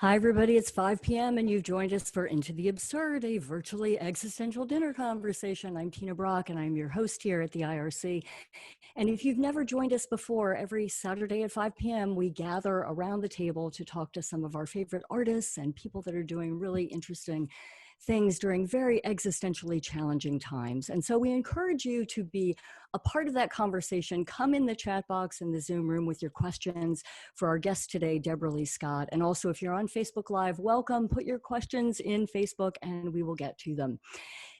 Hi, everybody. It's 5 p.m. and you've joined us for Into the Absurd, a virtually existential dinner conversation. I'm Tina Brock and I'm your host here at the IRC. And if you've never joined us before, every Saturday at 5 p.m., we gather around the table to talk to some of our favorite artists and people that are doing really interesting things during very existentially challenging times. And so we encourage you to be a part of that conversation. Come in the chat box in the Zoom room with your questions for our guest today, Debra Leigh Scott. And also, if you're on Facebook Live, welcome. Put your questions in Facebook and we will get to them.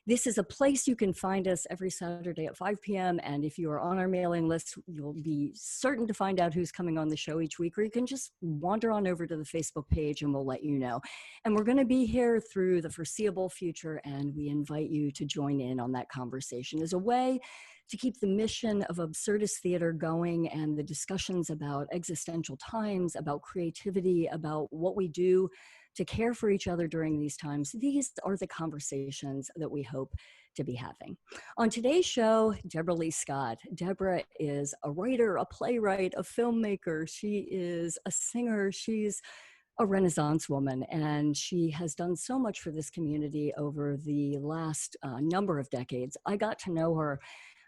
This is a place you can find us every Saturday at 5 p.m. And if you are on our mailing list, you'll be certain to find out who's coming on the show each week, or you can just wander on over to the Facebook page and we'll let you know. And we're going to be here through the foreseeable future, and we invite you to join in on that conversation as a way to keep the mission of absurdist theater going and the discussions about existential times, about creativity, about what we do to care for each other during these times. These are the conversations that we hope to be having. On today's show, Debra Leigh Scott. Debra is a writer, a playwright, a filmmaker. She is a singer. She's a Renaissance woman, and she has done so much for this community over the last number of decades. I got to know her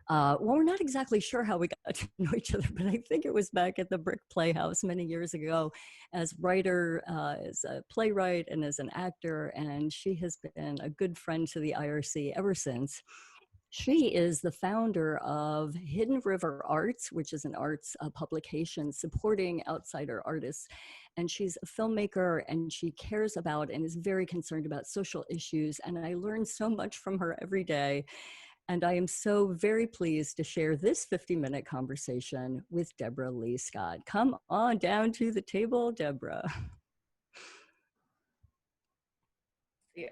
well, we're not exactly sure how we got to know each other, but I think it was back at the Brick Playhouse many years ago as writer, as a playwright, and as an actor. And she has been a good friend to the IRC ever since. She is the founder of Hidden River Arts, which is an arts publication supporting outsider artists. And she's a filmmaker, and she cares about and is very concerned about social issues. And I learn so much from her every day. And I am so very pleased to share this 50-minute conversation with Debra Leigh Scott. Come on down to the table, Debra.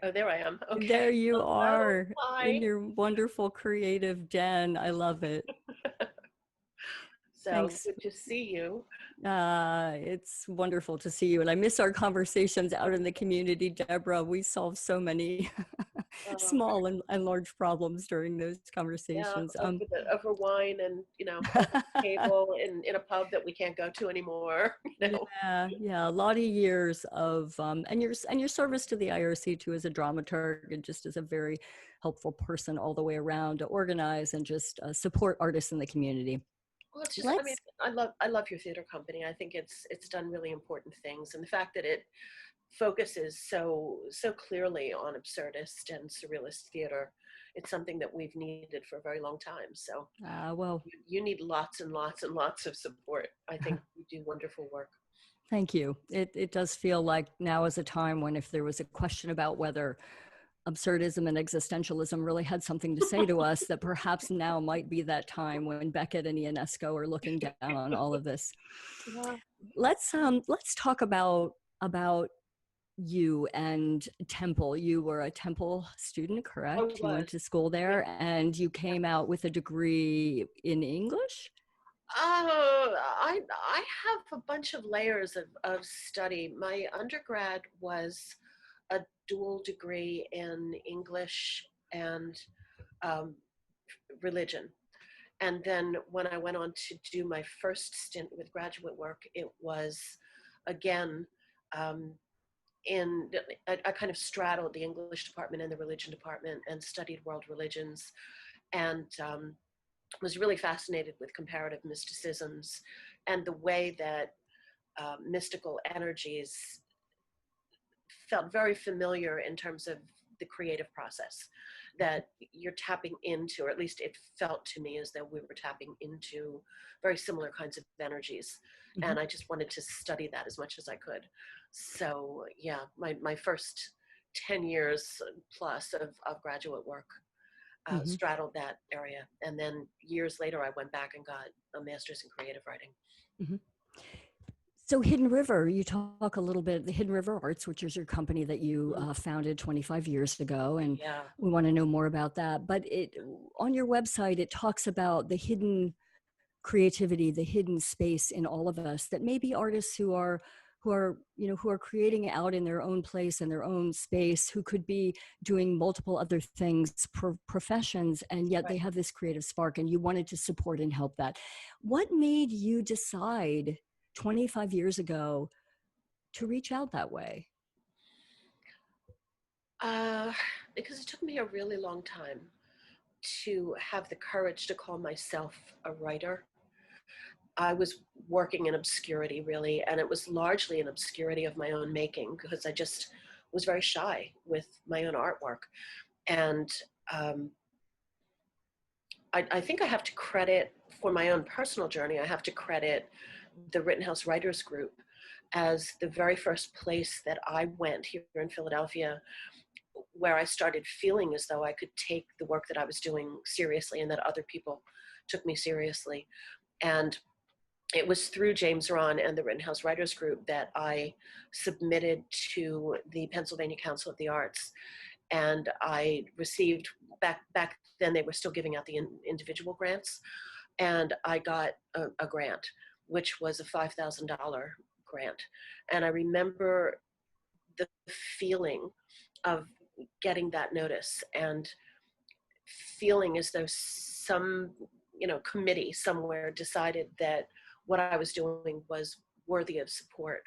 Oh, there I am. Okay. There you Hello. are. Hi. In your wonderful creative den. I love it. So Thanks. good to see you. It's wonderful to see you. And I miss our conversations out in the community, Debra. We solve so many small and large problems during those conversations. Yeah, over wine and, over the table in a pub that we can't go to anymore. Yeah, a lot of years of and your service to the IRC too as a dramaturg and just as a very helpful person all the way around to organize and just support artists in the community. Well, it's just, I love your theater company. I think it's done really important things, and the fact that it focuses so clearly on absurdist and surrealist theater, it's something that we've needed for a very long time. So well, you need lots and lots and lots of support. I think you do wonderful work. Thank you. It does feel like now is a time when if there was a question about whether absurdism and existentialism really had something to say to us, that perhaps now might be that time when Beckett and Ionesco are looking down on all of this. Yeah. Let's talk about you and Temple. You were a Temple student, correct? You went to school there, and you came out with a degree in English? I have a bunch of layers of study. My undergrad was a dual degree in English and religion. And then when I went on to do my first stint with graduate work, it was, again, I kind of straddled the English department and the religion department and studied world religions, and was really fascinated with comparative mysticisms and the way that mystical energies felt very familiar in terms of the creative process that you're tapping into, or at least it felt to me as though we were tapping into very similar kinds of energies. Mm-hmm. And I just wanted to study that as much as I could. So yeah, my first 10 years plus of graduate work straddled that area. And then years later, I went back and got a master's in creative writing. Mm-hmm. So Hidden River, you talk a little bit, the Hidden River Arts, which is your company that you founded 25 years ago, and we want to know more about that. But on your website, it talks about the hidden creativity, the hidden space in all of us, that maybe artists who are creating out in their own place and their own space, who could be doing multiple other things, professions, and yet they have this creative spark, and you wanted to support and help that. What made you decide 25 years ago to reach out that way? Uh, because it took me a really long time to have the courage to call myself a writer. I was working in obscurity, really, and it was largely an obscurity of my own making because I just was very shy with my own artwork. And um, I think I have to credit, for my own personal journey, I have to credit the Rittenhouse Writers Group as the very first place that I went here in Philadelphia where I started feeling as though I could take the work that I was doing seriously and that other people took me seriously. And it was through James Ron and the Rittenhouse Writers Group that I submitted to the Pennsylvania Council of the Arts. And I received, back then they were still giving out the individual grants. And I got a grant, which was a $5,000 grant. And I remember the feeling of getting that notice and feeling as though some, committee somewhere decided that what I was doing was worthy of support.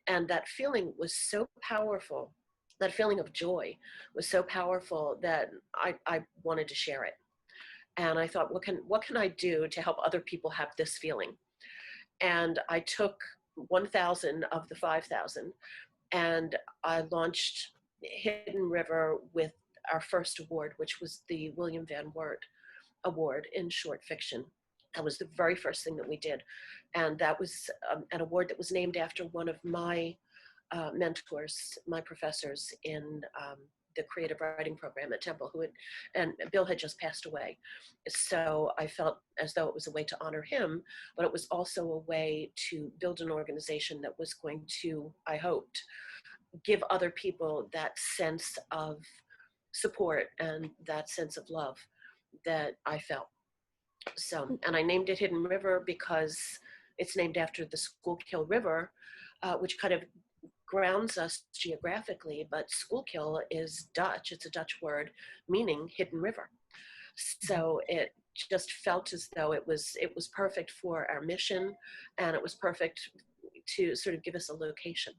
And that feeling was so powerful. That feeling of joy was so powerful that I wanted to share it. And I thought, what can I do to help other people have this feeling? And I took 1,000 of the 5,000 and I launched Hidden River with our first award, which was the William Van Wert Award in short fiction. That was the very first thing that we did. And that was an award that was named after one of my mentors, my professors in the creative writing program at Temple, and Bill had just passed away. So I felt as though it was a way to honor him, but it was also a way to build an organization that was going to, I hoped, give other people that sense of support and that sense of love that I felt. So, and I named it Hidden River because it's named after the Schuylkill River, which kind of grounds us geographically, but Schuylkill is Dutch. It's a Dutch word meaning hidden river. So it just felt as though it was perfect for our mission, and it was perfect to sort of give us a location.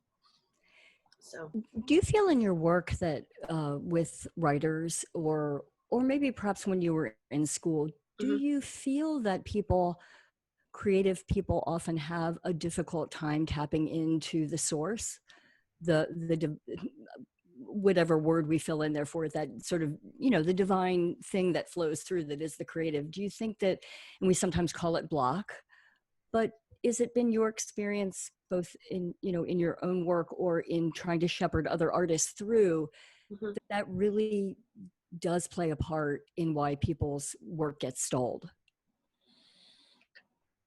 So, do you feel in your work that with writers, or maybe perhaps when you were in school, do you feel that creative people often have a difficult time tapping into the source, the whatever word we fill in there for it, that sort of, the divine thing that flows through that is the creative? Do you think that, and we sometimes call it block, but is it been your experience both in, in your own work or in trying to shepherd other artists through, that really does play a part in why people's work gets stalled?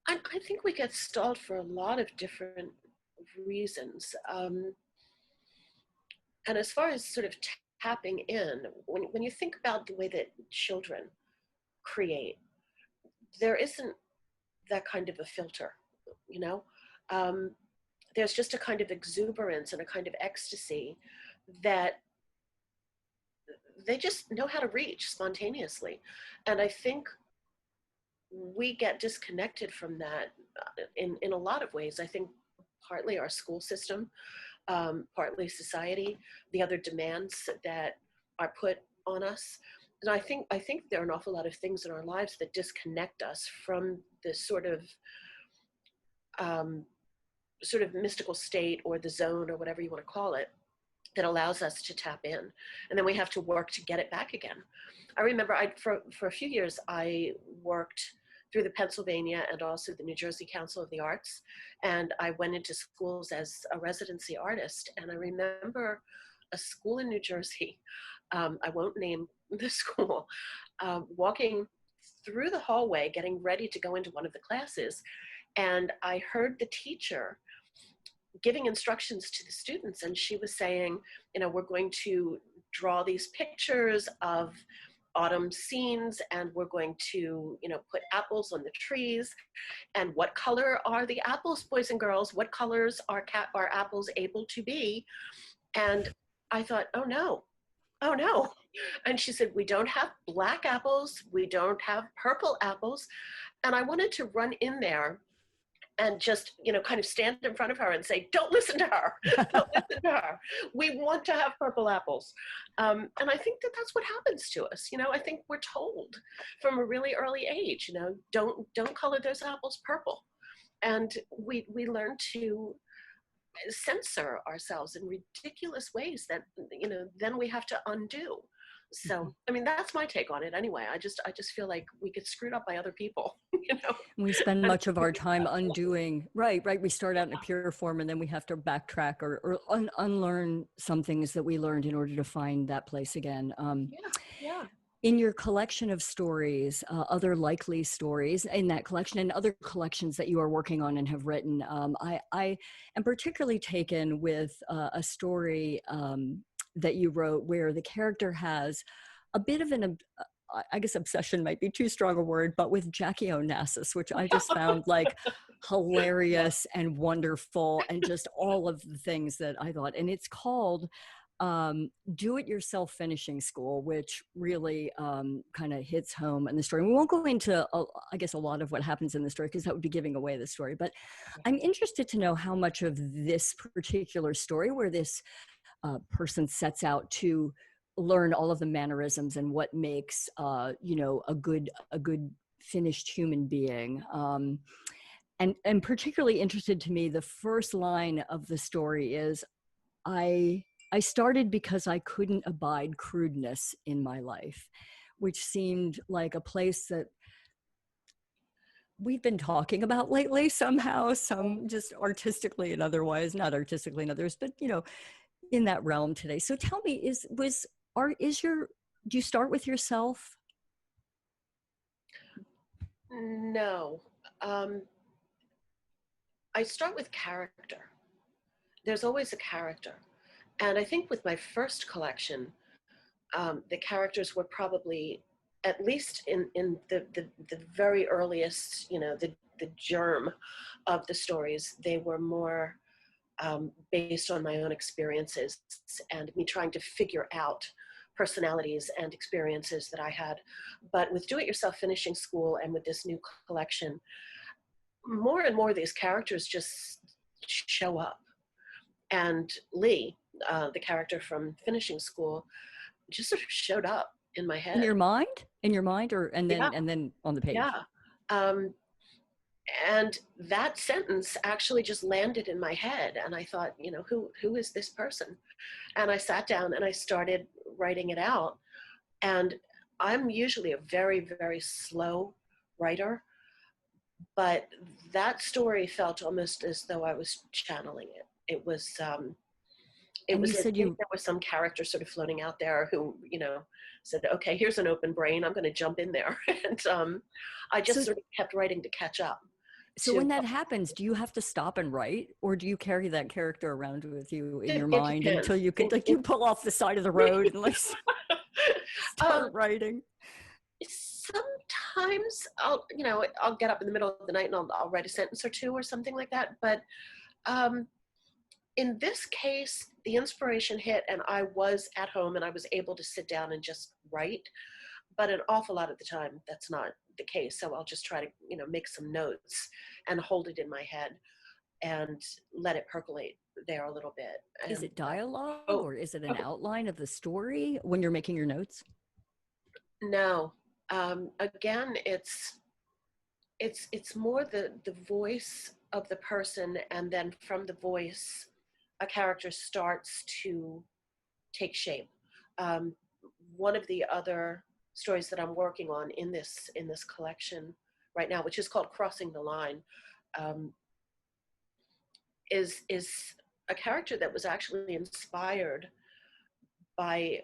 I think we get stalled for a lot of different reasons. And as far as sort of tapping in, when you think about the way that children create, there isn't that kind of a filter, you know? There's just a kind of exuberance and a kind of ecstasy that they just know how to reach spontaneously. And I think we get disconnected from that in a lot of ways. I think partly our school system, partly society, the other demands that are put on us. And I think there are an awful lot of things in our lives that disconnect us from this sort of mystical state or the zone or whatever you want to call it, that allows us to tap in. And then we have to work to get it back again. I remember for a few years, I worked through the Pennsylvania and also the New Jersey Council of the Arts. And I went into schools as a residency artist. And I remember a school in New Jersey, I won't name the school, walking through the hallway, getting ready to go into one of the classes. And I heard the teacher giving instructions to the students, and she was saying, we're going to draw these pictures of autumn scenes, and we're going to, put apples on the trees. And what color are the apples, boys and girls? What colors are apples able to be? And I thought, oh no. And she said, we don't have black apples. We don't have purple apples. And I wanted to run in there and just, kind of stand in front of her and say, don't listen to her. Don't listen to her. We want to have purple apples. And I think that that's what happens to us. I think we're told from a really early age, don't color those apples purple. And we learn to censor ourselves in ridiculous ways that, then we have to undo. So, I mean, that's my take on it anyway. I just feel like we get screwed up by other people, We spend much of our time undoing, right. We start out in a pure form and then we have to backtrack or unlearn some things that we learned in order to find that place again. Yeah. In your collection of stories, other likely stories in that collection and other collections that you are working on and have written, I am particularly taken with a story that you wrote where the character has a bit of I guess obsession might be too strong a word, but with Jackie Onassis, which I just found like hilarious and wonderful and just all of the things that I thought. And it's called Do-It-Yourself Finishing School, which really kind of hits home in the story. And we won't go into, I guess, a lot of what happens in the story because that would be giving away the story. But I'm interested to know how much of this particular story where this person sets out to learn all of the mannerisms and what makes a good finished human being, and particularly interested to me, the first line of the story is, I started because I couldn't abide crudeness in my life, which seemed like a place that we've been talking about lately somehow, some just artistically and otherwise, not artistically and others, but in that realm today. So tell me, do you start with yourself? No. I start with character. There's always a character. And I think with my first collection, the characters were probably, at least in the very earliest, the germ of the stories, they were more based on my own experiences and me trying to figure out personalities and experiences that I had. But with Do-It-Yourself Finishing School and with this new collection, more and more of these characters just show up. And Lee, the character from Finishing School, just sort of showed up in my head. In your mind, or and then on the page. Yeah. And that sentence actually just landed in my head. And I thought, who is this person? And I sat down and I started writing it out. And I'm usually a very, very slow writer, but that story felt almost as though I was channeling it. It was, there was some character sort of floating out there who, said, okay, here's an open brain, I'm going to jump in there. And I just sort of kept writing to catch up. So when that happens, do you have to stop and write, or do you carry that character around with you in your mind until you can, you pull off the side of the road and start writing? Sometimes I'll get up in the middle of the night and I'll write a sentence or two or something like that. But in this case, the inspiration hit and I was at home and I was able to sit down and just write. But an awful lot of the time, that's not the case. So I'll just try to, make some notes and hold it in my head and let it percolate there a little bit. And, is it dialogue or is it an outline of the story when you're making your notes? No. Again, it's more the voice of the person, and then from the voice, a character starts to take shape. One of the other stories that I'm working on in this collection right now, which is called Crossing the Line, is a character that was actually inspired by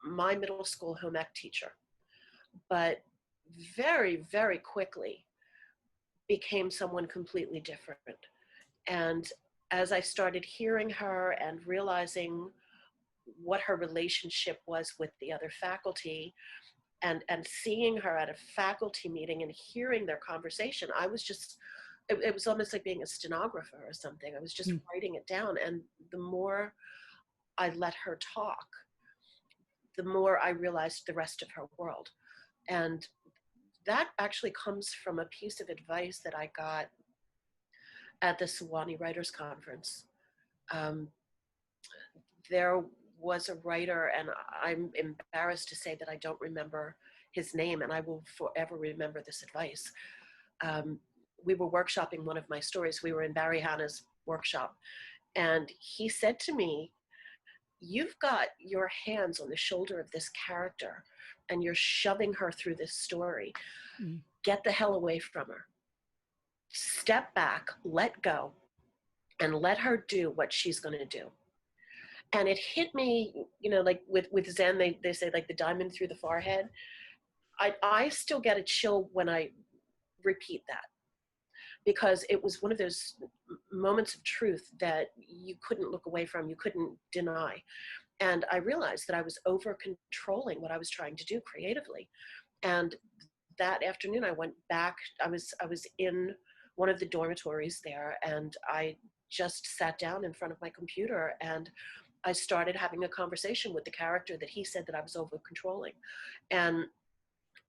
my middle school home ec teacher, but very, very quickly became someone completely different. And as I started hearing her and realizing what her relationship was with the other faculty, and seeing her at a faculty meeting and hearing their conversation, I was just, it was almost like being a stenographer or something. I was just writing it down. And the more I let her talk, the more I realized the rest of her world. And that actually comes from a piece of advice that I got at the Sewanee Writers Conference. Um, there was a writer, and I'm embarrassed to say that I don't remember his name, and I will forever remember this advice. We were workshopping one of my stories. We were in Barry Hanna's workshop, and he said to me, "You've got your hands on the shoulder of this character, and you're shoving her through this story. Mm. Get the hell away from her. Step back, let go, and let her do what she's going to do." And it hit me, like with Zen, they say like the diamond through the forehead. I still get a chill when I repeat that, because it was one of those moments of truth that you couldn't look away from, you couldn't deny. And I realized that I was over controlling what I was trying to do creatively. And that afternoon I went back, I was in one of the dormitories there, and I just sat down in front of my computer, and I started having a conversation with the character that he said that I was over controlling. And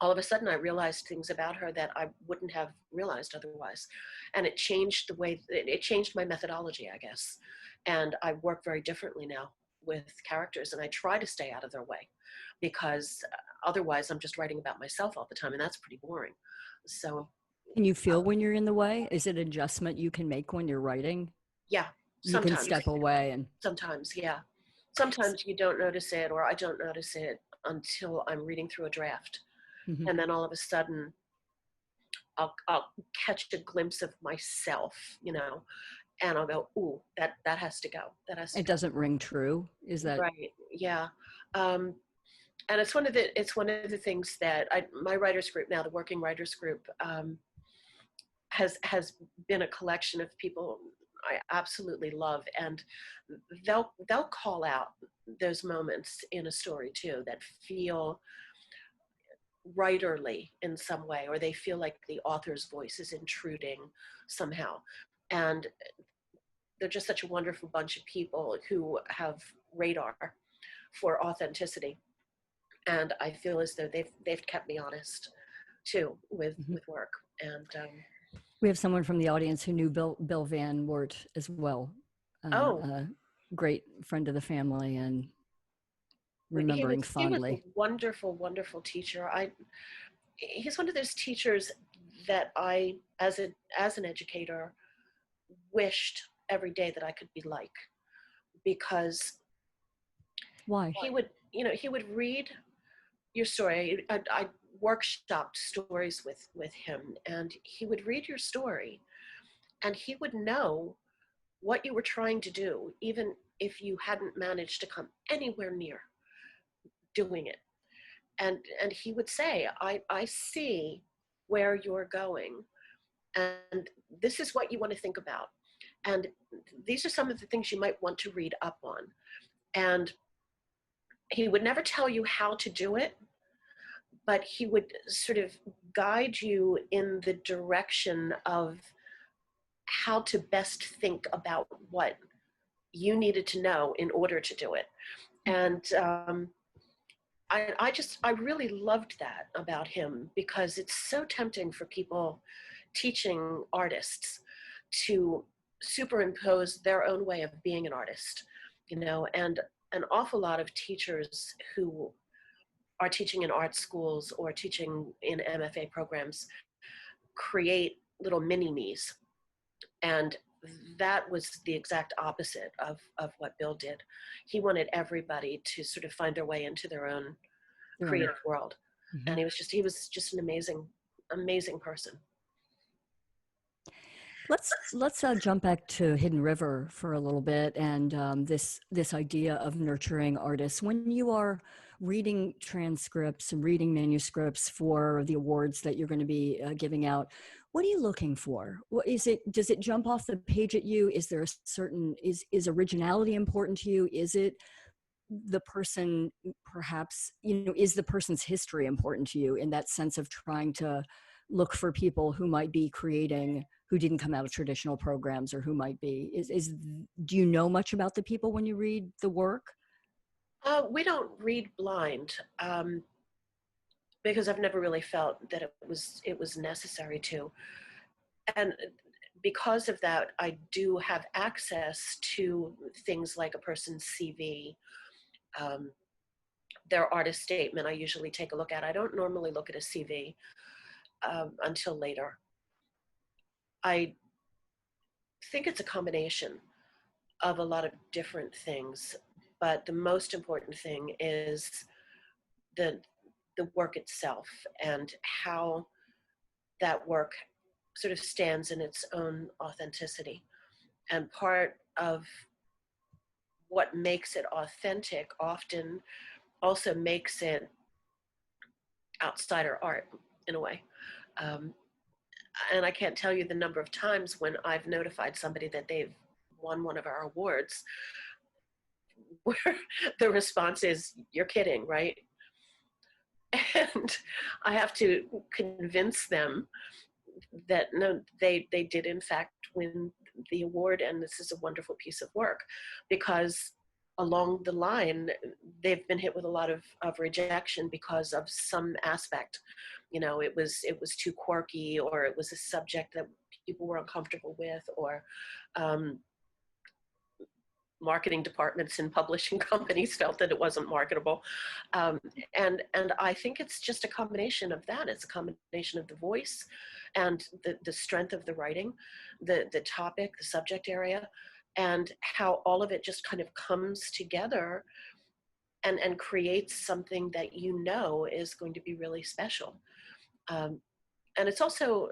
all of a sudden I realized things about her that I wouldn't have realized otherwise. And it changed it changed my methodology, I guess. And I work very differently now with characters, and I try to stay out of their way, because otherwise I'm just writing about myself all the time, and that's pretty boring. So. Can you feel when you're in the way? Is it an adjustment you can make when you're writing? Yeah, You can sometimes. step away and. Sometimes, yeah. Sometimes you don't notice it, or I don't notice it until I'm reading through a draft. Mm-hmm. And then all of a sudden I'll catch a glimpse of myself, and I'll go, ooh, that has to go. That has to It go. doesn't ring true. Is that right? Yeah. And it's one of the things that my writers group now, the Working Writers Group, has been a collection of people I absolutely love, and they'll call out those moments in a story too that feel writerly in some way, or they feel like the author's voice is intruding somehow. And they're just such a wonderful bunch of people who have radar for authenticity. And I feel as though they've kept me honest too with work. And we have someone from the audience who knew Bill Van Wort as well. A great friend of the family, and remembering fondly. He was a wonderful, wonderful teacher. He's one of those teachers that I, as an educator, wished every day that I could be like, because why he would read your story. I workshopped stories with him, and he would read your story, and he would know what you were trying to do, even if you hadn't managed to come anywhere near doing it. And he would say, I see where you're going, and this is what you want to think about, and these are some of the things you might want to read up on. And he would never tell you how to do it, but he would sort of guide you in the direction of how to best think about what you needed to know in order to do it. And I really loved that about him, because it's so tempting for people teaching artists to superimpose their own way of being an artist, and an awful lot of teachers who are teaching in art schools or teaching in MFA programs create little mini-me's. And that was the exact opposite of what Bill did. He wanted everybody to sort of find their way into their own creative world. And he was just an amazing person. Let's jump back to Hidden River for a little bit, and this idea of nurturing artists. When you are reading transcripts and reading manuscripts for the awards that you're going to be giving out, what are you looking for? What is it? Does it jump off the page at you? Is there a certain is originality important to you? Is it the person, perhaps, is the person's history important to you, in that sense of trying to look for people who might be creating, who didn't come out of traditional programs, or who might be, do you know much about the people when you read the work? We don't read blind, because I've never really felt that it was necessary to. And because of that, I do have access to things like a person's CV, their artist statement. I usually take a look at. I don't normally look at a CV until later. I think it's a combination of a lot of different things, but the most important thing is the work itself and how that work sort of stands in its own authenticity. And part of what makes it authentic often also makes it outsider art in a way. Um, and I can't tell you the number of times when I've notified somebody that they've won one of our awards where the response is, "You're kidding, right?" And I have to convince them that no, they did in fact win the award, and this is a wonderful piece of work, because along the line they've been hit with a lot of rejection because of some aspect. You know, it was too quirky, or it was a subject that people were uncomfortable with, or marketing departments and publishing companies felt that it wasn't marketable. And I think it's just a combination of that. It's a combination of the voice and the strength of the writing, the topic, the subject area, and how all of it just kind of comes together and creates something that you know is going to be really special. And it's also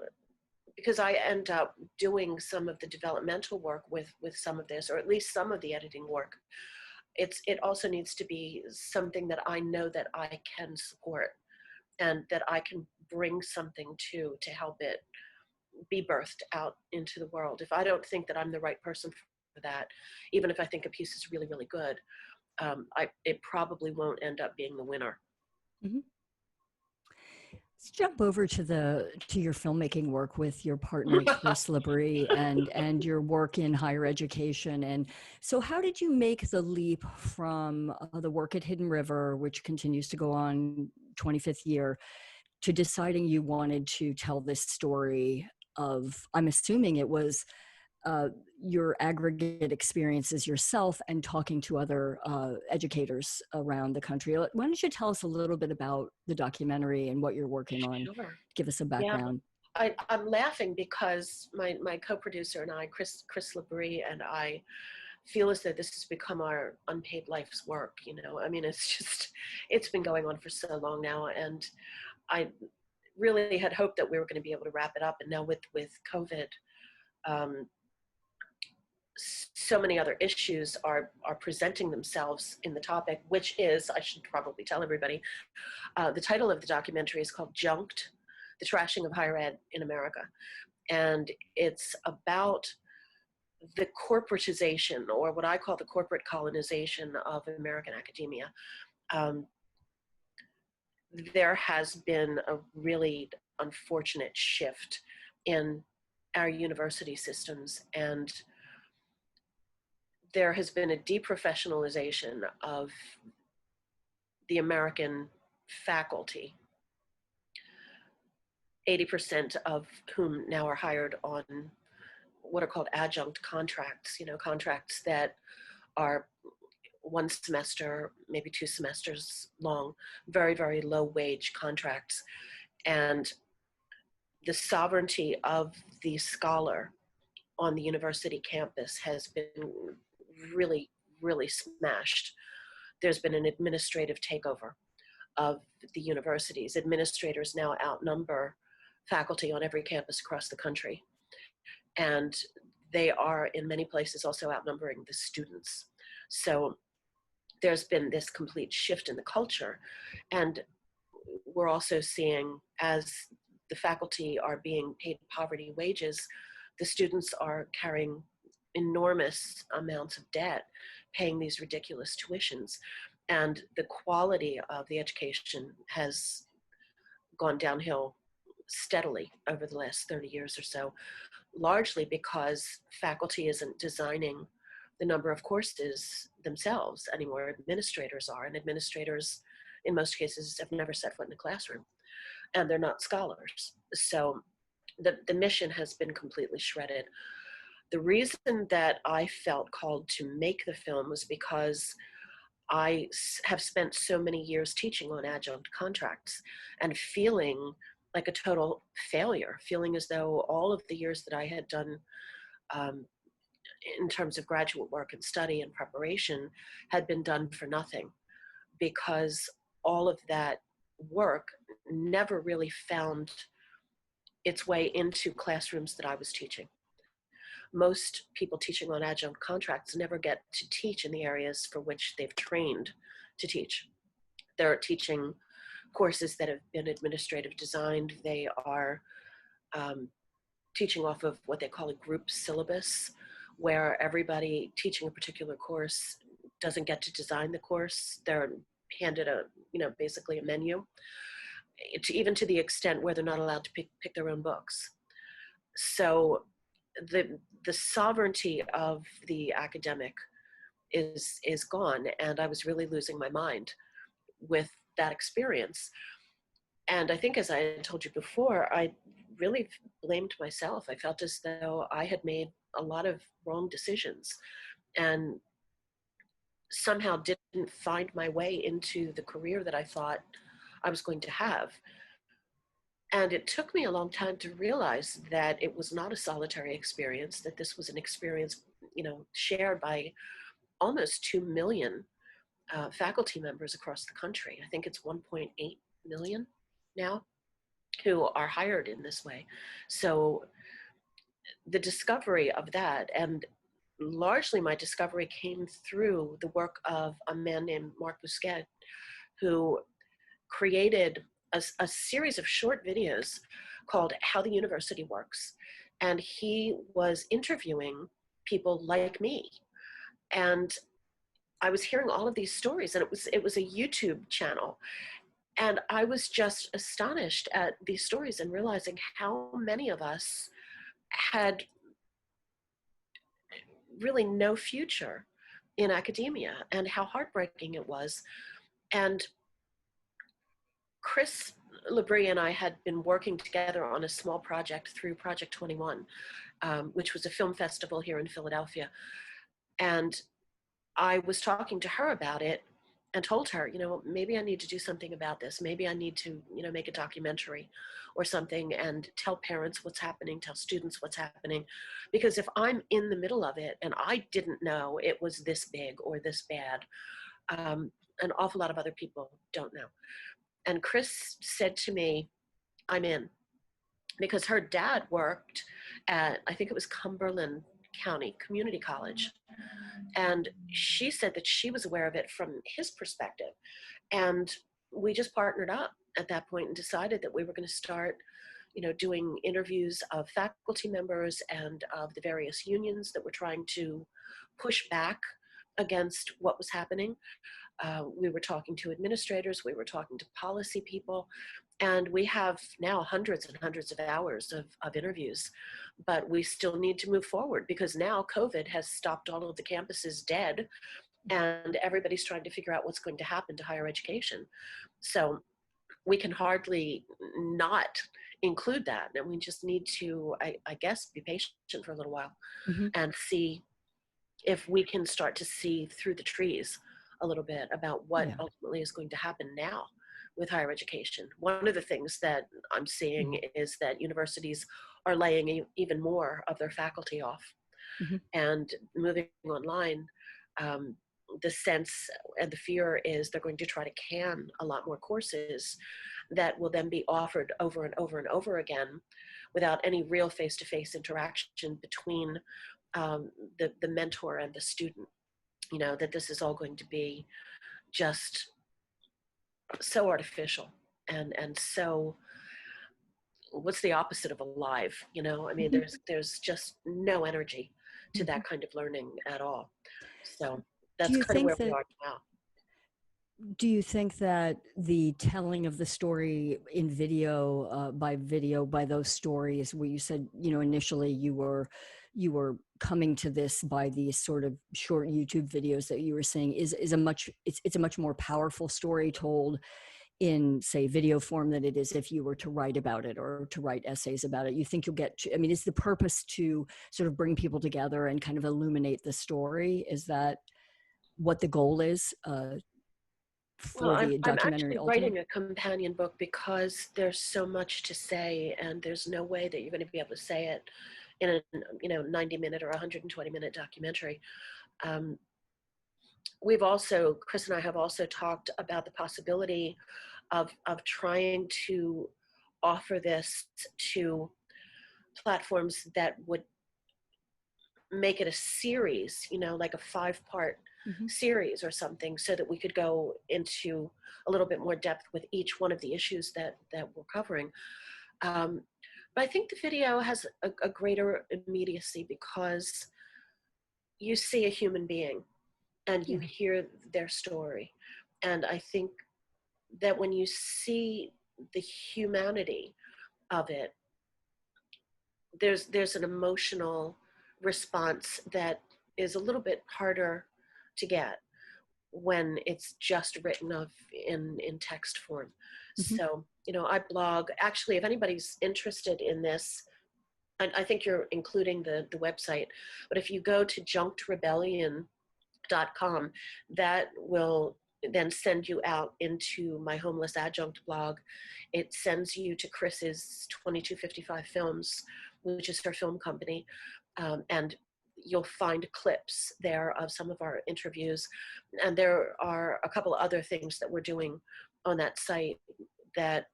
because I end up doing some of the developmental work with some of this, or at least some of the editing work. It also needs to be something that I know that I can support and that I can bring something to help it be birthed out into the world. If I don't think that I'm the right person for that, even if I think a piece is really, really good, it probably won't end up being the winner. Mhm. Let's jump over to your filmmaking work with your partner Chris Labrie and your work in higher education. And so, how did you make the leap from the work at Hidden River, which continues to go on 25th year, to deciding you wanted to tell this story of? I'm assuming it was your aggregate experiences yourself and talking to other educators around the country. Why don't you tell us a little bit about the documentary and what you're working on? Sure. Give us a Yeah. background. I'm laughing because my co-producer and I, Chris Labrie, and I feel as though this has become our unpaid life's work. You know, I mean, it's been going on for so long now, and I really had hoped that we were going to be able to wrap it up. And now with COVID, so many other issues are presenting themselves in the topic, which is, I should probably tell everybody, the title of the documentary is called Junct, The Trashing of Higher Ed in America. And it's about the corporatization, or what I call the corporate colonization of American academia. There has been a really unfortunate shift in our university systems, and there has been a deprofessionalization of the American faculty, 80% of whom now are hired on what are called adjunct contracts, you know, contracts that are one semester, maybe 2 semesters long, very, very low wage contracts. And the sovereignty of the scholar on the university campus has been really, really smashed. There's been an administrative takeover of the universities. Administrators now outnumber faculty on every campus across the country. And they are in many places also outnumbering the students. So there's been this complete shift in the culture. And we're also seeing, as the faculty are being paid poverty wages, the students are carrying enormous amounts of debt, paying these ridiculous tuitions. And the quality of the education has gone downhill steadily over the last 30 years or so, largely because faculty isn't designing the number of courses themselves anymore. Administrators are, and administrators in most cases have never set foot in a classroom, and they're not scholars. So the mission has been completely shredded. The reason that I felt called to make the film was because have spent so many years teaching on adjunct contracts and feeling like a total failure, feeling as though all of the years that I had done um, in terms of graduate work and study and preparation had been done for nothing, because all of that work never really found its way into classrooms that I was teaching. Most people teaching on adjunct contracts never get to teach in the areas for which they've trained to teach. They're teaching courses that have been administrative designed. They are teaching off of what they call a group syllabus, where everybody teaching a particular course doesn't get to design the course. They're handed basically a menu, even to the extent where they're not allowed to pick their own books. So the sovereignty of the academic is gone, and I was really losing my mind with that experience. And I think, as I told you before, I really blamed myself. I felt as though I had made a lot of wrong decisions and somehow didn't find my way into the career that I thought I was going to have. And it took me a long time to realize that it was not a solitary experience, that this was an experience, shared by almost 2 million faculty members across the country. I think it's 1.8 million now who are hired in this way. So the discovery of that, and largely my discovery, came through the work of a man named Marc Bousquet, who created a series of short videos called How the University Works. And he was interviewing people like me. And I was hearing all of these stories, and it was a YouTube channel. And I was just astonished at these stories and realizing how many of us had really no future in academia and how heartbreaking it was. And Chris Labrie and I had been working together on a small project through Project 21, which was a film festival here in Philadelphia. And I was talking to her about it and told her, maybe I need to do something about this. Maybe I need to, make a documentary or something and tell parents what's happening, tell students what's happening. Because if I'm in the middle of it and I didn't know it was this big or this bad, an awful lot of other people don't know. And Chris said to me, I'm in, because her dad worked at, I think it was Cumberland County Community College. And she said that she was aware of it from his perspective. And we just partnered up at that point and decided that we were going to start, doing interviews of faculty members and of the various unions that were trying to push back against what was happening. We were talking to administrators, we were talking to policy people, and we have now hundreds and hundreds of hours of interviews, but we still need to move forward because now COVID has stopped all of the campuses dead, and everybody's trying to figure out what's going to happen to higher education. So we can hardly not include that, and we just need to, I guess, be patient for a little while and see if we can start to see through the trees a little bit about what ultimately is going to happen now with higher education. One of the things that I'm seeing is that universities are laying even more of their faculty off and moving online. The sense and the fear is they're going to try to can a lot more courses that will then be offered over and over and over again without any real face-to-face interaction between the mentor and the student. That this is all going to be just so artificial and so, what's the opposite of alive? I mean, there's just no energy to that kind of learning at all. So that's kind of where we are now. Do you think that the telling of the story in video by those stories, where you said, initially you were coming to this by these sort of short YouTube videos that you were saying, it's a much more powerful story told in, say, video form than it is if you were to write about it or to write essays about it? You think you'll get to, I mean, is the purpose to sort of bring people together and kind of illuminate the story? Is that what the goal is Well, for I'm, the I'm documentary actually ultimate? writing a companion book because there's so much to say, and there's no way that you're going to be able to say it in a 90-minute or 120-minute documentary. Um, Chris and I have also talked about the possibility of trying to offer this to platforms that would make it a series, like a 5-part Mm-hmm. series or something, so that we could go into a little bit more depth with each one of the issues that we're covering. But I think the video has a greater immediacy because you see a human being and you Yeah. hear their story. And I think that when you see the humanity of it, there's an emotional response that is a little bit harder to get when it's just written of in text form. Mm-hmm. So, I blog. Actually, if anybody's interested in this, I think you're including the website, but if you go to junctrebellion.com, that will then send you out into my homeless adjunct blog. It sends you to Chris's 2255 Films, which is her film company, and you'll find clips there of some of our interviews. And there are a couple of other things that we're doing on that site that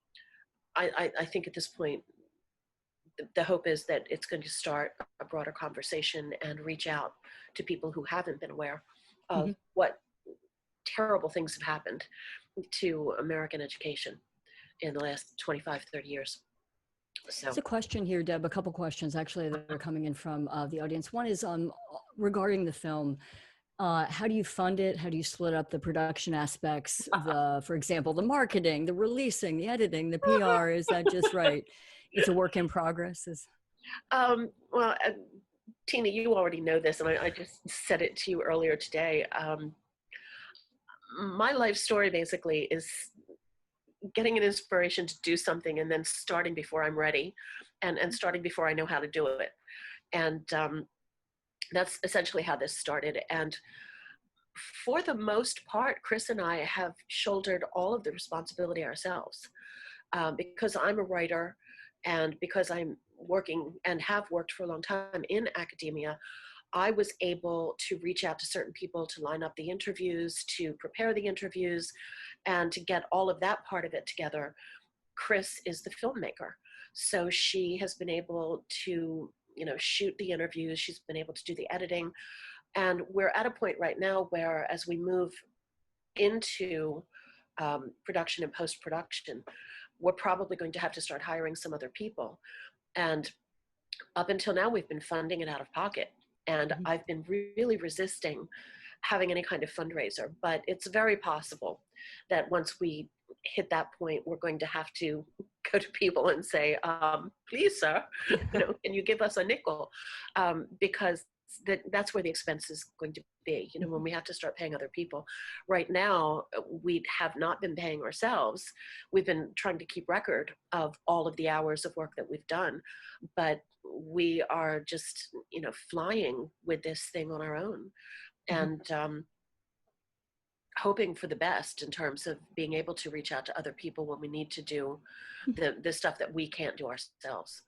I think at this point, the hope is that it's going to start a broader conversation and reach out to people who haven't been aware Mm-hmm. of what terrible things have happened to American education in the last 25, 30 years. So There's a question here, Deb, a couple questions actually that are coming in from the audience. One is regarding the film. How do you fund it? How do you split up the production aspects? For example, the marketing, the releasing, the editing, the PR. Is that just right? It's a work in progress. well, Tina, you already know this, and I just said it to you earlier today. My life story basically is getting an inspiration to do something and then starting before I'm ready, and starting before I know how to do it. And that's essentially how this started. And for the most part, Chris and I have shouldered all of the responsibility ourselves, because I'm a writer and because I'm working and have worked for a long time in academia. I was able to reach out to certain people to line up the interviews, to prepare the interviews, and to get all of that part of it together. Chris is the filmmaker. So she has been able to, shoot the interviews. She's been able to do the editing. And we're at a point right now where, as we move into production and post-production, we're probably going to have to start hiring some other people. And up until now, we've been funding it out of pocket. And Mm-hmm. I've been really resisting having any kind of fundraiser, but it's very possible that once we hit that point, we're going to have to go to people and say, please, sir, can you give us a nickel? Because that's where the expense is going to be, when we have to start paying other people. Right now, we have not been paying ourselves. We've been trying to keep record of all of the hours of work that we've done, but we are just, flying with this thing on our own. And hoping for the best in terms of being able to reach out to other people when we need to do the stuff that we can't do ourselves.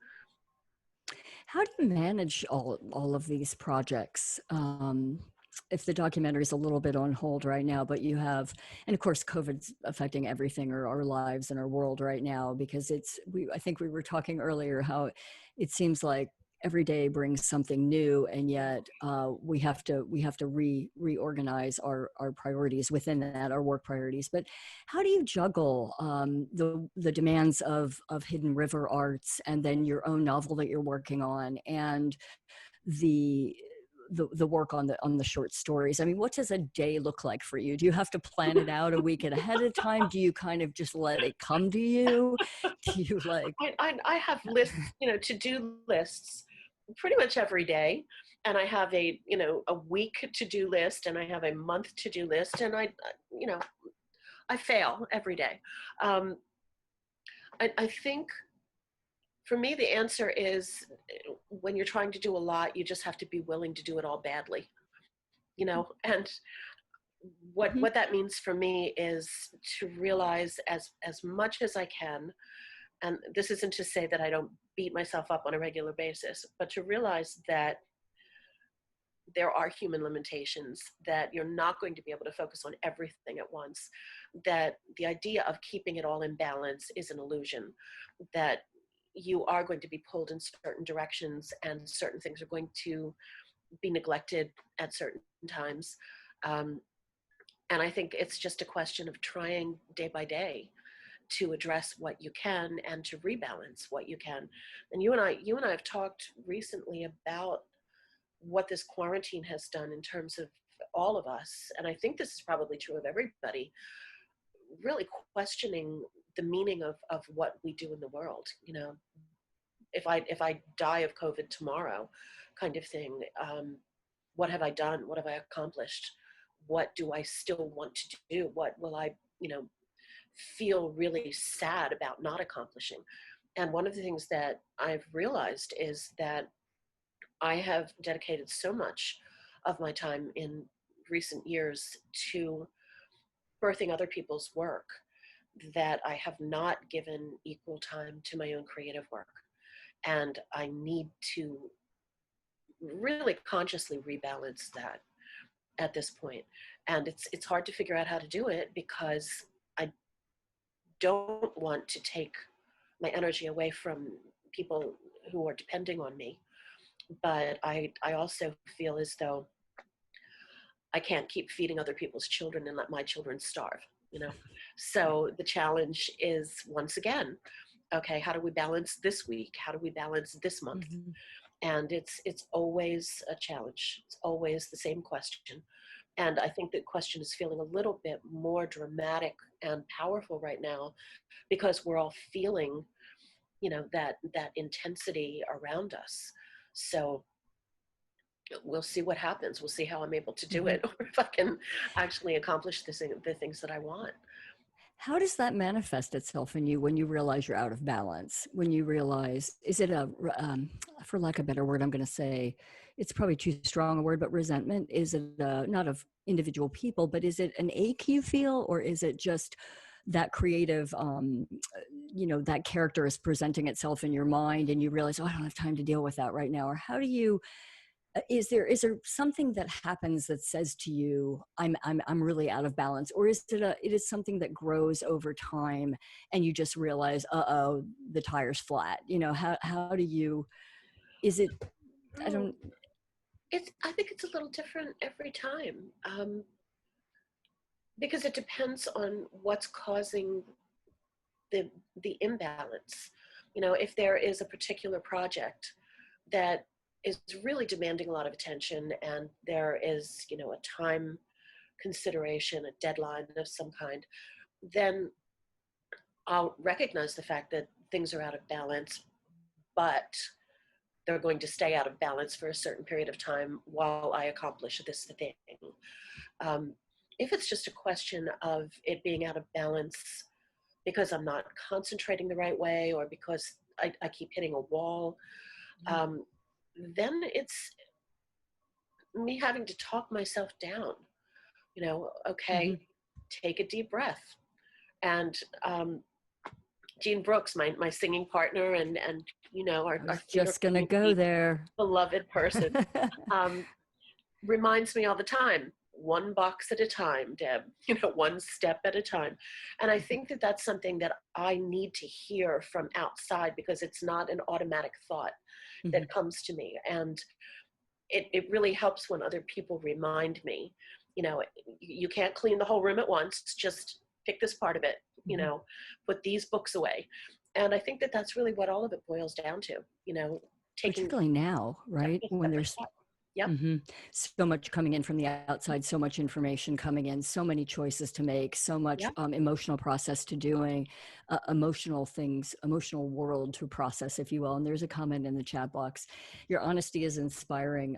How do you manage all of these projects? If the documentary is a little bit on hold right now, but you have, and of course, COVID's affecting everything or our lives and our world right now, because I think we were talking earlier how it seems like every day brings something new, and yet we have to reorganize our priorities within that, our work priorities. But how do you juggle the demands of Hidden River Arts and then your own novel that you're working on, and the work on the short stories? I mean, what does a day look like for you? Do you have to plan it out a week ahead of time? Do you kind of just let it come to you? Do you like? I have lists, to-do lists pretty much every day. And I have a week to-do list, and I have a month to-do list. And I fail every day. Um, I think for me, the answer is when you're trying to do a lot, you just have to be willing to do it all badly, and Mhm. what that means for me is to realize as much as I can, and this isn't to say that I don't beat myself up on a regular basis, but to realize that there are human limitations, that you're not going to be able to focus on everything at once, that the idea of keeping it all in balance is an illusion, that you are going to be pulled in certain directions and certain things are going to be neglected at certain times. Um, and I think it's just a question of trying day by day to address what you can and to rebalance what you can. And you and I have talked recently about what this quarantine has done in terms of all of us, and I think this is probably true of everybody, really questioning the meaning of what we do in the world. If I die of COVID tomorrow, kind of thing, what have I done? What have I accomplished? What do I still want to do? What will I, feel really sad about not accomplishing? And one of the things that I've realized is that I have dedicated so much of my time in recent years to birthing other people's work that I have not given equal time to my own creative work. And I need to really consciously rebalance that at this point. And it's hard to figure out how to do it because I don't want to take my energy away from people who are depending on me. But I also feel as though I can't keep feeding other people's children and let my children starve. So the challenge is, once again, okay, how do we balance this week? How do we balance this month? Mhm. And it's always a challenge. It's always the same question. And I think the question is feeling a little bit more dramatic and powerful right now because we're all feeling, that intensity around us. So we'll see what happens. We'll see how I'm able to do Mhm. it, or if I can actually accomplish the things that I want. How does that manifest itself in you when you realize you're out of balance? When you realize, is it for lack of a better word, I'm going to say, it's probably too strong a word, but resentment? Is it not of individual people, but is it an ache you feel, or is it just that creative, that character is presenting itself in your mind and you realize, oh, I don't have time to deal with that right now? Or how do you, is there something that happens that says to you, I'm really out of balance, or is it is something that grows over time and you just realize, uh-oh, the tire's flat? How do you, is it, I Oh, don't. I think it's a little different every time, because it depends on what's causing the the imbalance. If there is a particular project that is really demanding a lot of attention, and there is, a time consideration, a deadline of some kind, then I'll recognize the fact that things are out of balance, but they're going to stay out of balance for a certain period of time while I accomplish this thing. Um, if it's just a question of it being out of balance because I'm not concentrating the right way, or because I keep hitting a wall, um, then it's me having to talk myself down. Okay, Mhm. take a deep breath. And Jean Brooks, my singing partner, and I our was theater just gonna go community there. beloved person, um, reminds me all the time, one box at a time, Deb, one step at a time. And I think that that's something that I need to hear from outside, because it's not an automatic thought Mhm. that comes to me. And it really helps when other people remind me, you can't clean the whole room at once, just pick this part of it, Mhm. put these books away. And I think that that's really what all of it boils down to, taking Particularly now, right? definitely When step by there's step. Yep. so much coming in from the outside, so much information coming in, so many choices to make, so much Yep. emotional process to doing, emotional things, emotional world to process, if you will. And there's a comment in the chat box. Your honesty is inspiring,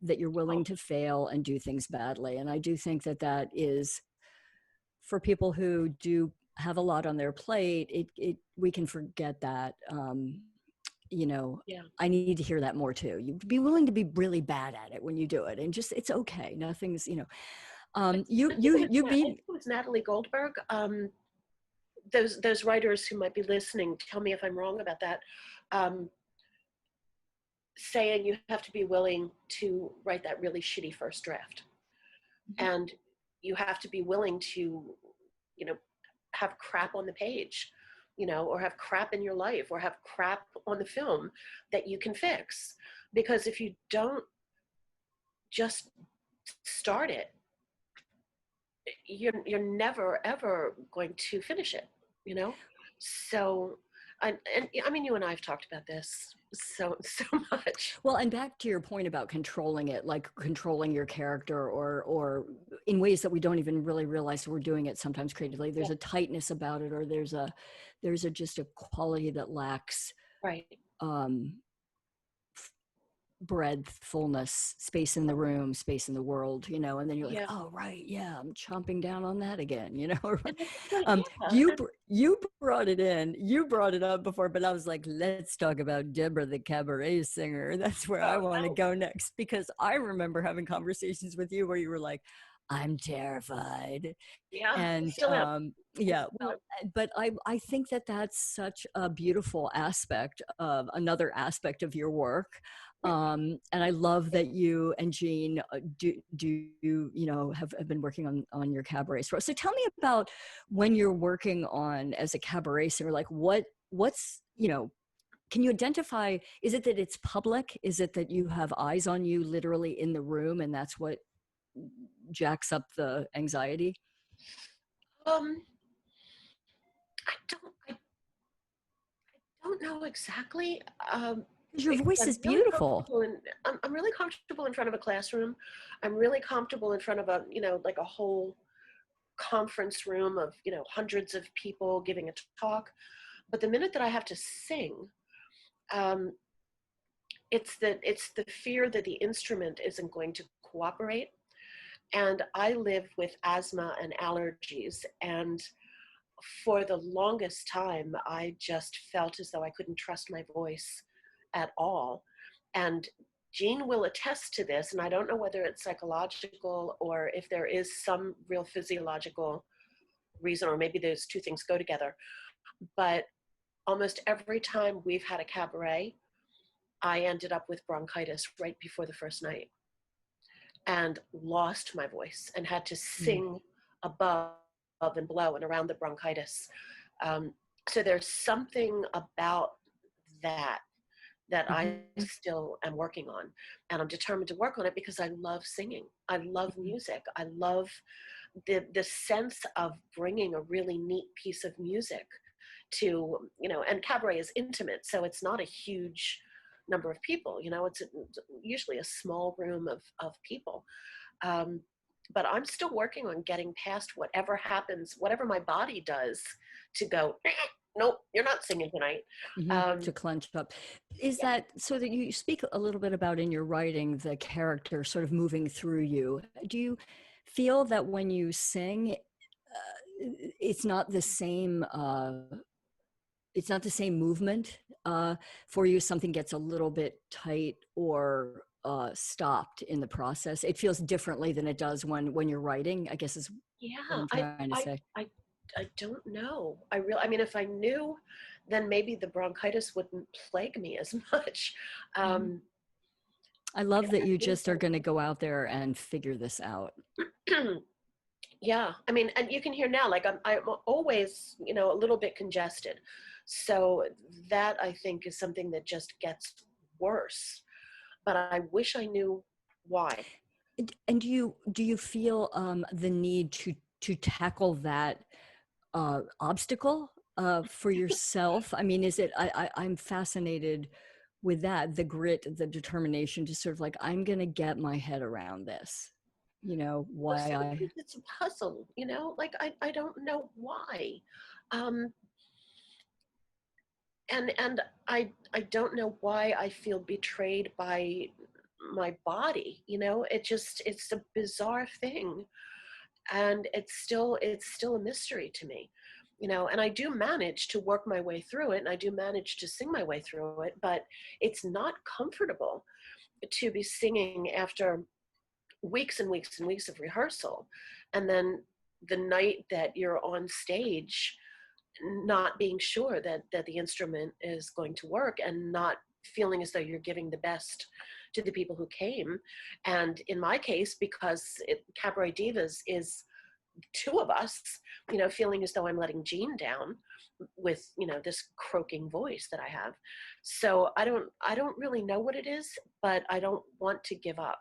that you're Oh, willing to fail and do things badly. And I do think that that is for people who do have a lot on their plate, we can forget that. Yeah. I need to hear that more too. You be willing to be really bad at it when you do it, and just it's okay. Nothing's I think it was Natalie Goldberg. Those writers who might be listening, tell me if I'm wrong about that. Saying you have to be willing to write that really shitty first draft, and you have to be willing to, have crap on the page, or have crap in your life, or have crap on the film that you can fix. Because if you don't just start it, you're never ever going to finish it. So I mean, you and I have talked about this so much. Well, and back to your point about controlling it, like controlling your character, or in ways that we don't even really realize we're doing it sometimes creatively. There's a tightness about it, or there's a just a quality that lacks Right. breadth, fullness, space in the room, space in the world, and then you're like, oh right, yeah, I'm chomping down on that again, You brought it in, you brought it up before, but I was like, let's talk about Debra the cabaret singer. That's where I want to go next, because I remember having conversations with you where you were like, I'm terrified. Yeah. And but I think that that's such a beautiful aspect of another aspect of your work. And I love that you and Jean have been working on your cabaret. So tell me about when you're working on as a cabaret singer, like what's can you identify, is it that it's public? Is it that you have eyes on you literally in the room, and that's what jacks up the anxiety? I don't know exactly. Your voice is beautiful. I'm really comfortable in front of a classroom. I'm really comfortable in front of like a whole conference room of, hundreds of people giving a talk. But the minute that I have to sing, it's the fear that the instrument isn't going to cooperate. And I live with asthma and allergies, and for the longest time, I just felt as though I couldn't trust my voice at all. And Jean will attest to this, and I don't know whether it's psychological or if there is some real physiological reason, or maybe those two things go together. But almost every time we've had a cabaret, I ended up with bronchitis right before the first night and lost my voice and had to sing above and below and around the bronchitis. So there's something about that I still am working on, and I'm determined to work on it because I love singing. I love music. I love the sense of bringing a really neat piece of music to, and cabaret is intimate, so it's not a huge number of people, it's usually a small room of people. But I'm still working on getting past whatever happens, whatever my body does to go, nope, you're not singing tonight. To clench up. Is that so that you speak a little bit about in your writing, the character sort of moving through you? Do you feel that when you sing, it's not the same movement for you? Something gets a little bit tight or stopped in the process. It feels differently than it does when you're writing, I guess is what I'm trying to say. I don't know. I mean, if I knew, then maybe the bronchitis wouldn't plague me as much. I love that you just are going to go out there and figure this out. Yeah, I mean, and you can hear now, like I'm always, a little bit congested. So that, I think, is something that just gets worse. But I wish I knew why. And do you feel the need to tackle that obstacle for yourself? I mean, is it? I'm fascinated with that, the grit, the determination to sort of like, I'm going to get my head around this. Why it's a puzzle. Like I don't know why. And I don't know why I feel betrayed by my body. It's a bizarre thing. and it's still a mystery to me, and I do manage to work my way through it, and I do manage to sing my way through it, but it's not comfortable to be singing after weeks and weeks and weeks of rehearsal, and then the night that you're on stage not being sure that the instrument is going to work, and not feeling as though you're giving the best to the people who came. And in my case, because Cabaret Divas is two of us, feeling as though I'm letting Jean down with, this croaking voice that I have. So I don't really know what it is, but I don't want to give up.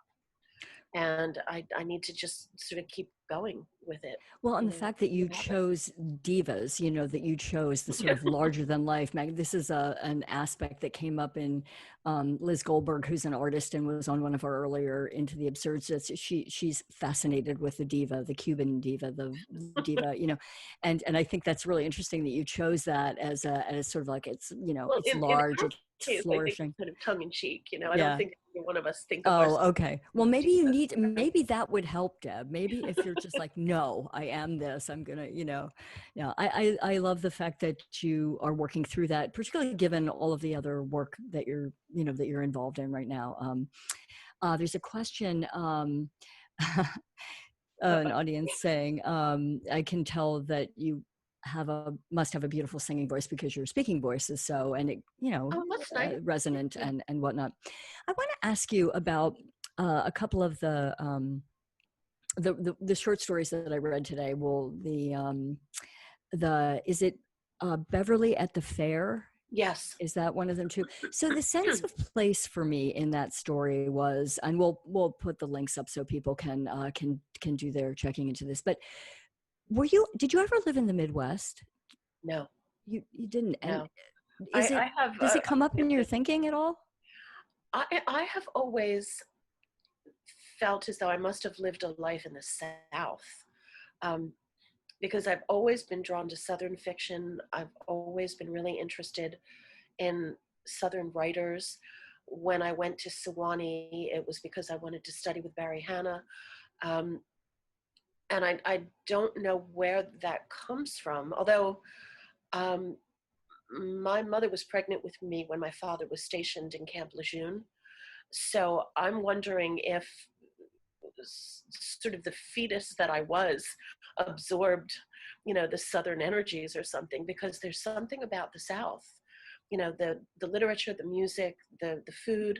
And I need to just sort of keep going with it. Well, and the fact that you chose divas, that you chose the sort of larger than life, this is an aspect that came up in Liz Goldberg, who's an artist and was on one of our earlier Into the Absurd. She's fascinated with the diva, the Cuban diva, the diva, and I think that's really interesting that you chose that as sort of like, it's, Well, it's in large, our it's case, flourishing. I think it's kind of tongue in cheek, I Yeah. don't think either one of us think of ourselves. Oh, okay. Well, maybe that would help, Deb. Maybe if you're just like, no, I am this, I'm gonna, yeah. I love the fact that you are working through that, particularly given all of the other work that you're involved in right now. There's a question, an audience saying, I can tell that you must have a beautiful singing voice because your speaking voice is so, and it, That's nice. resonant and whatnot. I want to ask you about a couple of the short stories that I read today. Well, is it Beverly at the Fair? Yes. Is that one of them too? So the sense of place for me in that story was, and we'll put the links up so people can do their checking into this. But did you ever live in the Midwest? No. You didn't. No. And does it come up in your thinking at all? I have always felt as though I must have lived a life in the South. Because I've always been drawn to Southern fiction. I've always been really interested in Southern writers. When I went to Sewanee, it was because I wanted to study with Barry Hannah. And I don't know where that comes from, although my mother was pregnant with me when my father was stationed in Camp Lejeune. So I'm wondering if sort of the fetus that I was absorbed, the Southern energies or something, because there's something about the South, the literature, the music, the food,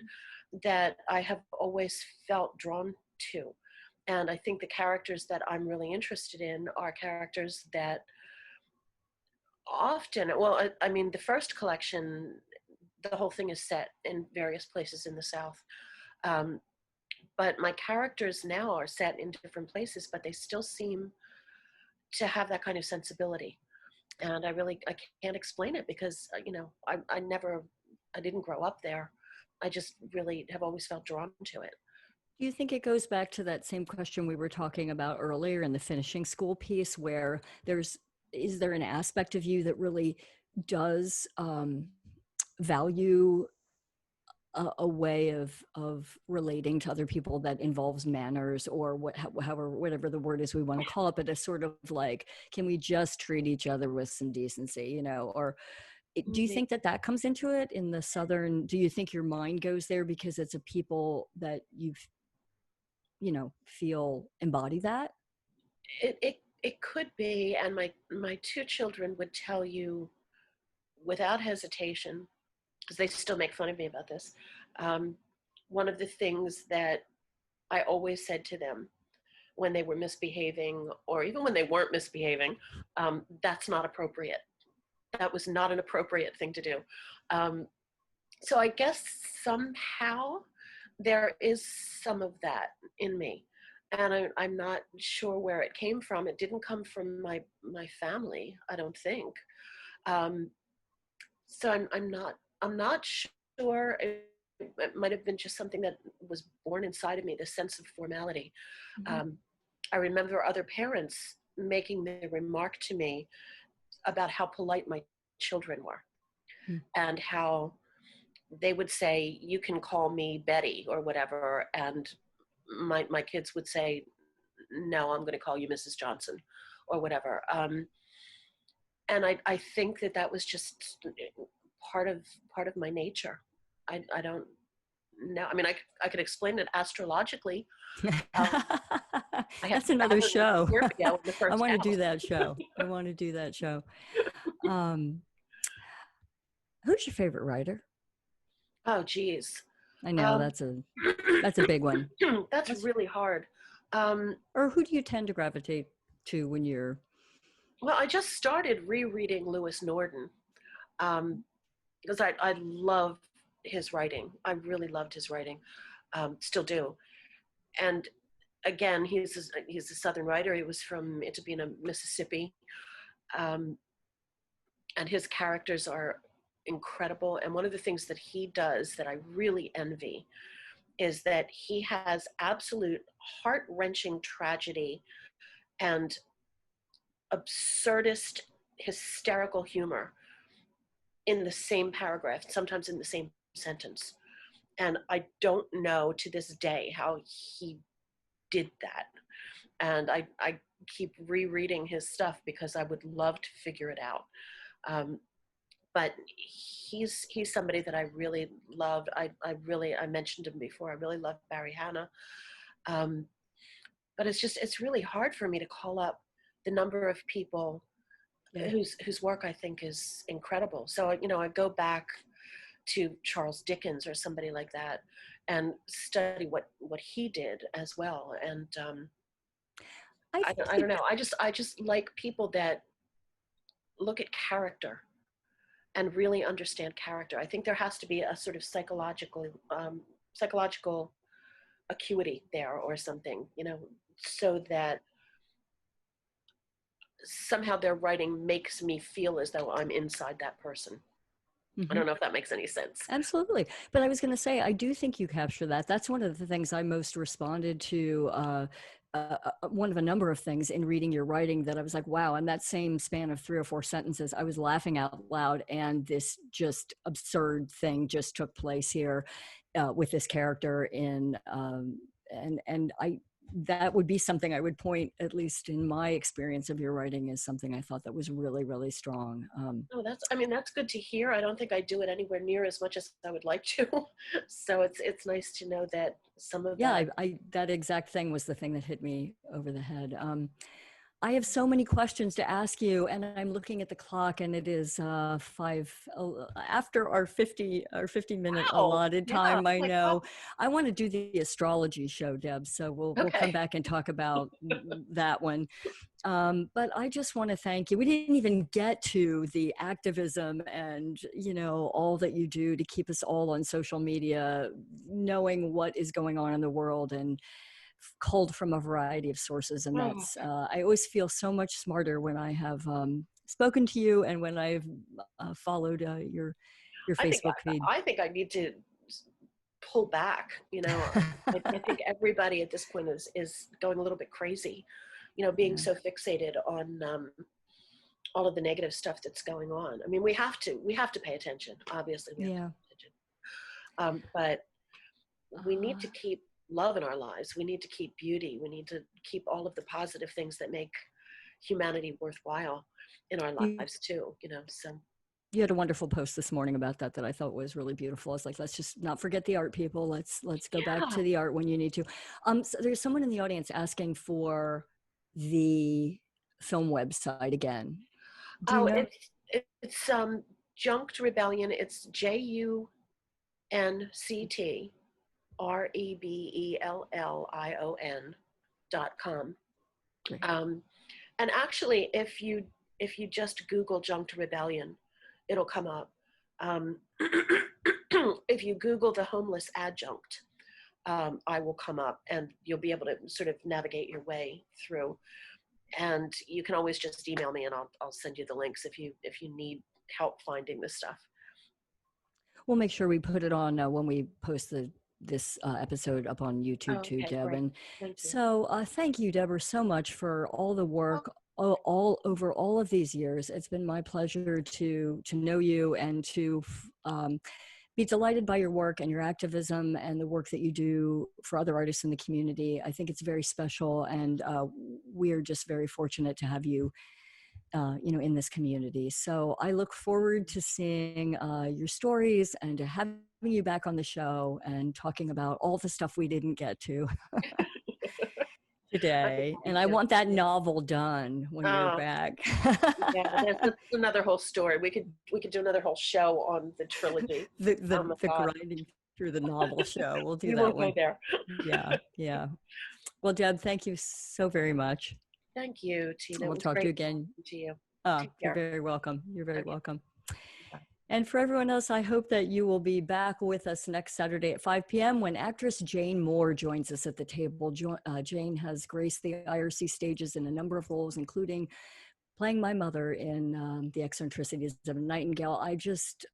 that I have always felt drawn to. And I think the characters that I'm really interested in are characters that often, well, I mean, the first collection, the whole thing is set in various places in the South. But my characters now are set in different places, but they still seem to have that kind of sensibility. And I can't explain it because, I didn't grow up there. I just really have always felt drawn to it. Do you think it goes back to that same question we were talking about earlier in the finishing school piece, where is there an aspect of you that really does value a way of relating to other people that involves manners, or whatever the word is we want to call it, but a sort of like, can we just treat each other with some decency, or do you think that comes into it in the Southern? Do you think your mind goes there because it's a people that feel embody that? It could be, and my two children would tell you without hesitation, because they still make fun of me about this. One of the things that I always said to them when they were misbehaving, or even when they weren't misbehaving, that's not appropriate. That was not an appropriate thing to do. So I guess somehow there is some of that in me. And I'm not sure where it came from. It didn't come from my family, I don't think. So I'm not sure. It might have been just something that was born inside of me, the sense of formality. Mm-hmm. I remember other parents making the remark to me about how polite my children were, and how they would say, "You can call me Betty," or whatever, and my kids would say, no, I'm going to call you Mrs. Johnson or whatever. And I think that was just part of my nature. I don't know. I mean, I could explain it astrologically. I had That's another Saturn and show. Scorpio in the I first want to house. do that show. I want to do that show. Who's your favorite writer? Oh, geez. I know that's a big one. That's really hard. Or who do you tend to gravitate to when you're? Well, I just started rereading Lewis Norton because I love his writing. I really loved his writing, still do. And again, he's a Southern writer. He was from Itabena, Mississippi, and his characters are incredible. And one of the things that he does that I really envy is that he has absolute heart-wrenching tragedy and absurdist, hysterical humor in the same paragraph, sometimes in the same sentence. And I don't know to this day how he did that. And I keep rereading his stuff because I would love to figure it out. But he's somebody that I really loved. I mentioned him before. I really love Barry Hannah. But it's really hard for me to call up the number of people whose work I think is incredible. So, I go back to Charles Dickens or somebody like that and study what he did as well. And I don't know. I just like people that look at character and really understand character. I think there has to be a sort of psychological acuity there or something, so that somehow their writing makes me feel as though I'm inside that person. Mm-hmm. I don't know if that makes any sense. Absolutely. But I was going to say, I do think you capture that. That's one of the things I most responded to, one of a number of things in reading your writing that I was like, wow, in that same span of 3 or 4 sentences, I was laughing out loud, and this just absurd thing just took place here with this character in, and that would be something I would point, at least in my experience of your writing, as something I thought that was really, really strong. That's good to hear. I don't think I do it anywhere near as much as I would like to. So it's nice to know that some of that. Yeah, that exact thing was the thing that hit me over the head. I have so many questions to ask you, and I'm looking at the clock, and it is 5 after our 50-minute allotted time. Yeah, I know. I want to do the astrology show, Deb, so we'll come back and talk about that one. But I just want to thank you. We didn't even get to the activism and, all that you do to keep us all on social media, knowing what is going on in the world and culled from a variety of sources. And that's, I always feel so much smarter when I have spoken to you and when I've followed your Facebook feed. I think I need to pull back, I think everybody at this point is going a little bit crazy, being so fixated on all of the negative stuff that's going on. I mean, we have to pay attention, obviously. We have to pay attention. But we need to keep love in our lives. We need to keep beauty. We need to keep all of the positive things that make humanity worthwhile in our lives too, so. You had a wonderful post this morning about that I thought was really beautiful. I was like, let's just not forget the art, people. Let's go back to the art when you need to. So there's someone in the audience asking for the film website again. Do you know? It's Junct Rebellion. It's JUNCTREBELLION.com. And actually, if you just Google Junct Rebellion, it'll come up. If you Google the homeless adjunct, I will come up, and you'll be able to sort of navigate your way through. And you can always just email me, and I'll send you the links if you need help finding this stuff. We'll make sure we put it on when we post this episode up on YouTube too, Deb. Great. And thank you. So thank you, Debra, so much for all the work all over all of these years. It's been my pleasure to know you and to be delighted by your work and your activism and the work that you do for other artists in the community. I think it's very special, and we're just very fortunate to have you, in this community. So I look forward to seeing your stories and to having you back on the show and talking about all the stuff we didn't get to today. And I want that novel done when you're back. Yeah, that's another whole story. We could do another whole show on the trilogy. the grinding through the novel show. We'll do we that won't one. go there. Yeah. Well, Deb, thank you so very much. Thank you, Tina. We'll talk to you again. To you. You're very welcome. You're very welcome. Bye. And for everyone else, I hope that you will be back with us next Saturday at 5 p.m. when actress Jane Moore joins us at the table. Jane has graced the IRC stages in a number of roles, including playing my mother in The Eccentricities of a Nightingale. I just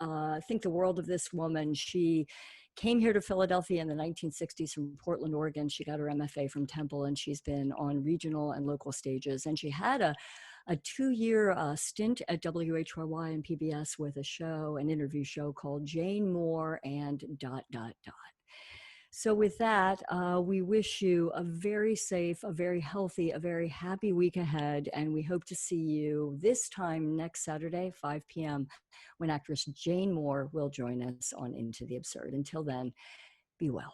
think the world of this woman. She came here to Philadelphia in the 1960s from Portland, Oregon. She got her MFA from Temple, and she's been on regional and local stages. And she had a 2-year stint at WHYY and PBS with an interview show called Jane Moore and ... So with that, we wish you a very safe, a very healthy, a very happy week ahead. And we hope to see you this time next Saturday, 5 p.m., when actress Jane Moore will join us on Into the Absurd. Until then, be well.